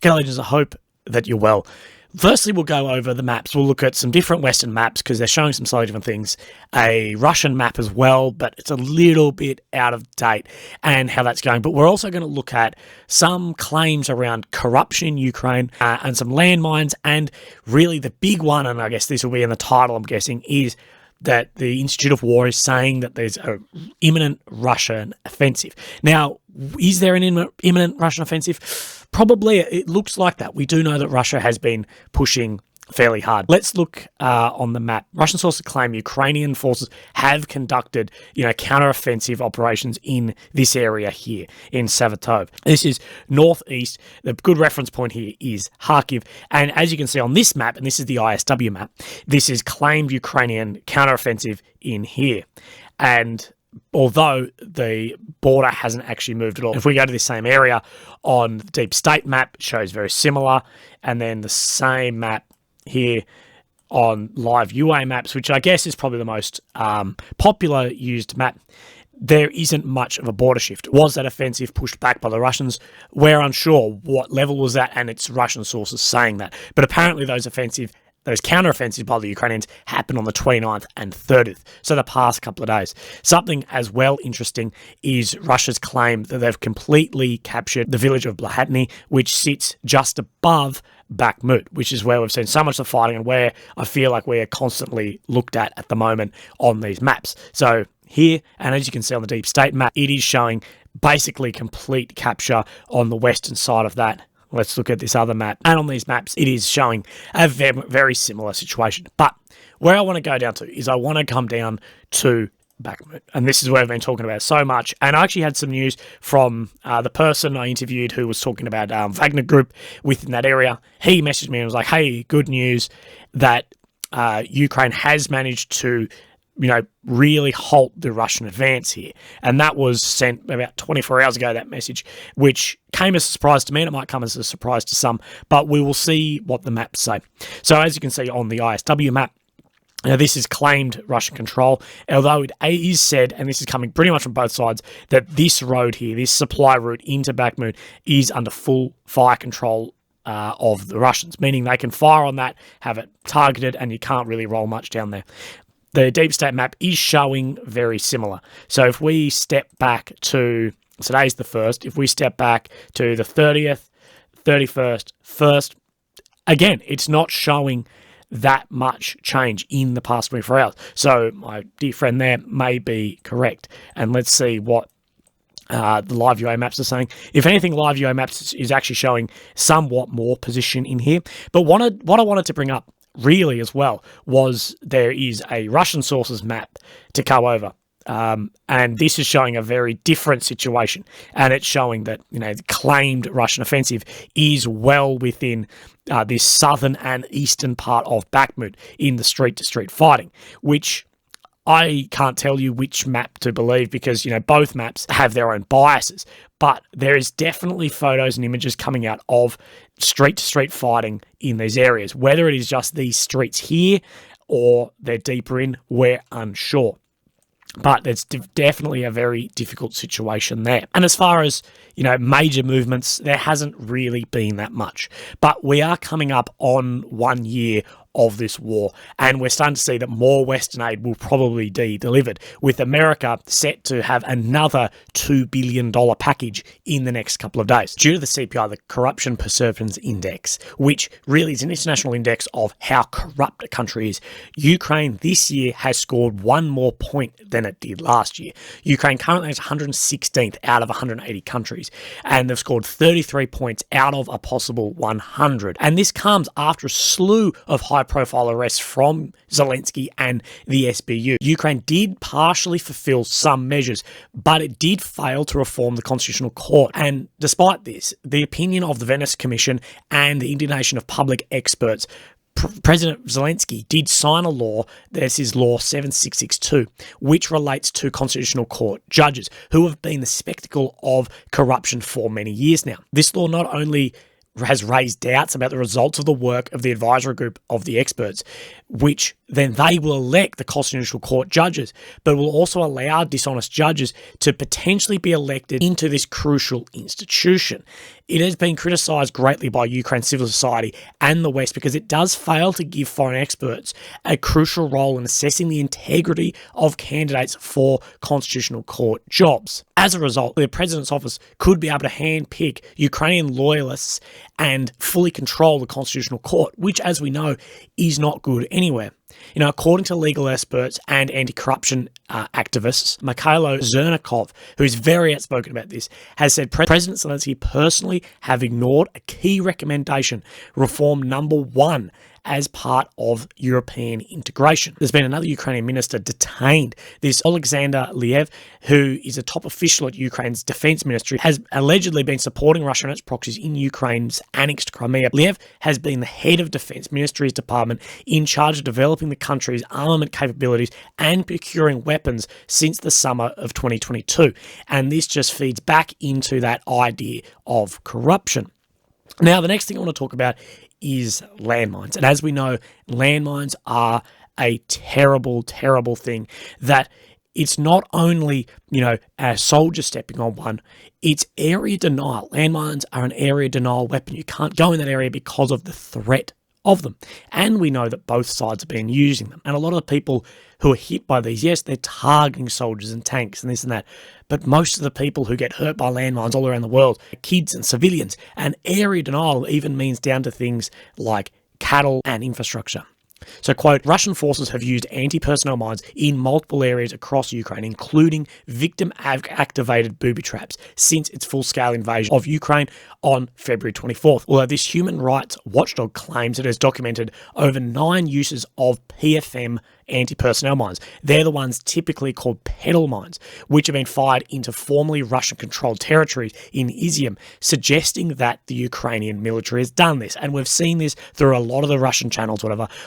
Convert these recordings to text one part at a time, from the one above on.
G'day legends, I hope that you're well. Firstly, we'll go over the maps. We'll look at some different Western maps because they're showing some slightly different things. A Russian map as well, but it's a little bit out of date and how that's going. But we're also going to look at some claims around corruption in Ukraine and some landmines. And really the big one, and I guess this will be in the title, I'm guessing, is that the Institute of War is saying that there's an imminent Russian offensive. Now, is there an imminent Russian offensive? Probably. It looks like that. We do know that Russia has been pushing fairly hard. Let's look on the map. Russian sources claim Ukrainian forces have conducted, counter-offensive operations in this area here in Savatov. This is northeast. The good reference point here is Kharkiv. And as you can see on this map, and this is the ISW map, this is claimed Ukrainian counter-offensive in here. And although the border hasn't actually moved at all. If we go to the same area on the Deep State map, it shows very similar. And then the same map here on live UA maps, which I guess is probably the most popular used map, there isn't much of a border shift. Was that offensive pushed back by the Russians? We're unsure what level was that, and it's Russian sources saying that. But apparently those counter-offensives by the Ukrainians happened on the 29th and 30th, so the past couple of days. Something as well interesting is Russia's claim that they've completely captured the village of Blahatny, which sits just above Bakhmut, which is where we've seen so much of the fighting and where I feel like we're constantly looked at the moment on these maps. So here, and as you can see on the Deep State map, it is showing basically complete capture on the western side of that. Let's look at this other map. And on these maps, it is showing a very similar situation. But where I want to go down to is I want to come down to Bakhmut. And this is where I've been talking about so much. And I actually had some news from the person I interviewed who was talking about Wagner Group within that area. He messaged me and was like, hey, good news that Ukraine has managed to really halt the Russian advance here. And that was sent about 24 hours ago, that message, which came as a surprise to me, and it might come as a surprise to some, but we will see what the maps say. So as you can see on the ISW map, now this is claimed Russian control, although it is said, and this is coming pretty much from both sides, that this road here, this supply route into Bakhmut, is under full fire control of the Russians, meaning they can fire on that, have it targeted, and you can't really roll much down there. The Deep State map is showing very similar. So if we step back to, today's the 1st, if we step back to the 30th, 31st, 1st, again, it's not showing that much change in the past 24 hours. So my dear friend there may be correct. And let's see what the live UA maps are saying. If anything, live UA maps is actually showing somewhat more position in here. But what I wanted to bring up really as well was there is a Russian sources map to go over. And this is showing a very different situation. And it's showing that, the claimed Russian offensive is well within this southern and eastern part of Bakhmut in the street-to-street fighting, which I can't tell you which map to believe because, both maps have their own biases. But there is definitely photos and images coming out of street-to-street fighting in these areas. Whether it is just these streets here or they're deeper in, we're unsure. But it's definitely a very difficult situation there. And as far as, major movements, there hasn't really been that much. But we are coming up on 1 year of this war, and we're starting to see that more Western aid will probably be delivered, with America set to have another $2 billion package in the next couple of days. Due to the CPI, the Corruption Perceptions Index, which really is an international index of how corrupt a country is, Ukraine this year has scored one more point than it did last year. Ukraine currently is 116th out of 180 countries, and they've scored 33 points out of a possible 100. And this comes after a slew of high-profile arrests from Zelensky and the SBU. Ukraine did partially fulfill some measures, but it did fail to reform the Constitutional Court. And despite this, the opinion of the Venice Commission and the Indian Nation of Public Experts, President Zelensky did sign a law, this is Law 7662, which relates to Constitutional Court judges who have been the spectacle of corruption for many years now. This law not only has raised doubts about the results of the work of the advisory group of the experts, which then they will elect the Constitutional Court judges, but will also allow dishonest judges to potentially be elected into this crucial institution. It has been criticised greatly by Ukraine's civil society and the West because it does fail to give foreign experts a crucial role in assessing the integrity of candidates for Constitutional Court jobs. As a result, the President's office could be able to handpick Ukrainian loyalists and fully control the Constitutional Court, which, as we know, is not good anywhere. According to legal experts and anti-corruption activists, Mikhailo Zernikov, who is very outspoken about this, has said President Zelensky personally have ignored a key recommendation, reform number 1, as part of European integration. There's been another Ukrainian minister detained. This Alexander Liev, who is a top official at Ukraine's defense ministry, has allegedly been supporting Russia and its proxies in Ukraine's annexed Crimea. Liev has been the head of defense ministry's department in charge of developing the country's armament capabilities and procuring weapons since the summer of 2022. And this just feeds back into that idea of corruption. Now, the next thing I want to talk about is landmines. And as we know, landmines are a terrible, terrible thing that it's not only, a soldier stepping on one, it's area denial. Landmines are an area denial weapon. You can't go in that area because of the threat of them. And we know that both sides have been using them. And a lot of the people who are hit by these, yes, they're targeting soldiers and tanks and this and that. But most of the people who get hurt by landmines all around the world are kids and civilians. And area denial even means down to things like cattle and infrastructure. So, quote, Russian forces have used anti-personnel mines in multiple areas across Ukraine, including victim-activated booby traps, since its full-scale invasion of Ukraine on February 24th. Although this human rights watchdog claims it has documented over 9 uses of PFM anti-personnel mines. They're the ones typically called pedal mines, which have been fired into formerly Russian-controlled territories in Izium, suggesting that the Ukrainian military has done this. And we've seen this through a lot of the Russian channels,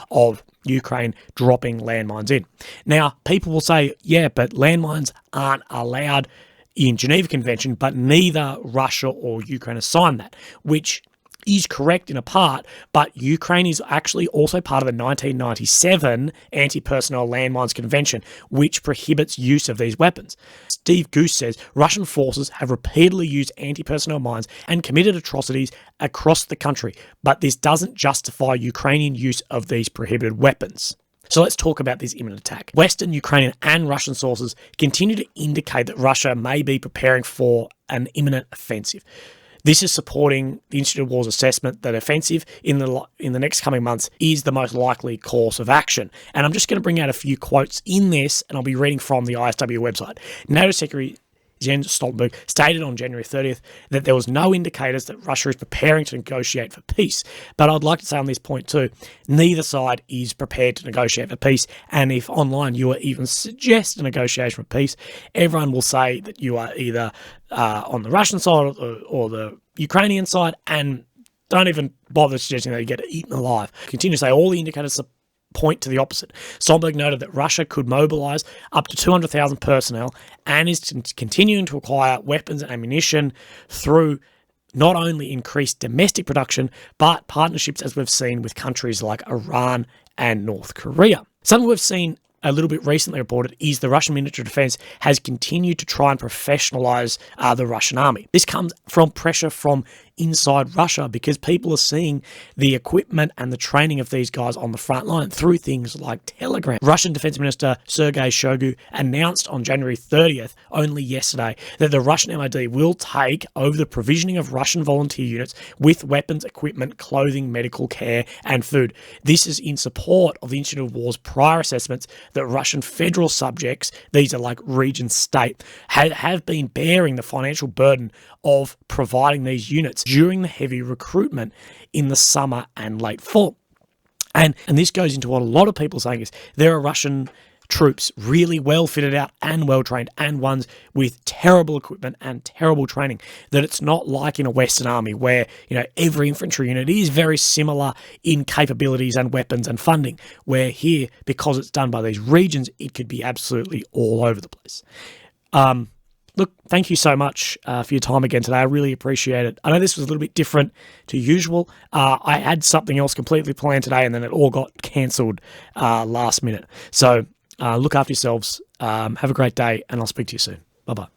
of Ukraine dropping landmines in. Now, people will say, yeah, but landmines aren't allowed in Geneva Convention, but neither Russia or Ukraine has signed that, which is correct in a part, but Ukraine is actually also part of the 1997 Anti-Personnel Landmines Convention, which prohibits use of these weapons. Steve Goose says Russian forces have repeatedly used anti-personnel mines and committed atrocities across the country, but this doesn't justify Ukrainian use of these prohibited weapons. So let's talk about this imminent attack. Western, Ukrainian and Russian sources continue to indicate that Russia may be preparing for an imminent offensive. This is supporting the Institute of War's assessment that offensive in the next coming months is the most likely course of action. And I'm just going to bring out a few quotes in this, and I'll be reading from the ISW website. NATO Secretary Jens Stoltenberg stated on January 30th that there was no indicators that Russia is preparing to negotiate for peace. But I'd like to say on this point too, neither side is prepared to negotiate for peace. And if online you are even suggest a negotiation for peace, everyone will say that you are either on the Russian side or the Ukrainian side, and don't even bother suggesting that you get eaten alive. Continue to say all the indicators point to the opposite. Stoltenberg noted that Russia could mobilize up to 200,000 personnel and is continuing to acquire weapons and ammunition through not only increased domestic production, but partnerships, as we've seen, with countries like Iran and North Korea. Something we've seen a little bit recently reported is the Russian Ministry of Defense has continued to try and professionalize the Russian army. This comes from pressure from inside Russia because people are seeing the equipment and the training of these guys on the front line through things like Telegram. Russian Defense Minister Sergei Shoigu announced on January 30th, only yesterday, that the Russian MOD will take over the provisioning of Russian volunteer units with weapons, equipment, clothing, medical care, and food. This is in support of the Institute of War's prior assessments that Russian federal subjects, these are like region state, have been bearing the financial burden of providing these units during the heavy recruitment in the summer and late fall. And this goes into what a lot of people are saying is there are Russian troops really well fitted out and well trained and ones with terrible equipment and terrible training, that it's not like in a Western army where, every infantry unit is very similar in capabilities and weapons and funding, where here, because it's done by these regions, it could be absolutely all over the place. Look, thank you so much for your time again today. I really appreciate it. I know this was a little bit different to usual. I had something else completely planned today and then it all got cancelled last minute. So look after yourselves. Have a great day and I'll speak to you soon. Bye-bye.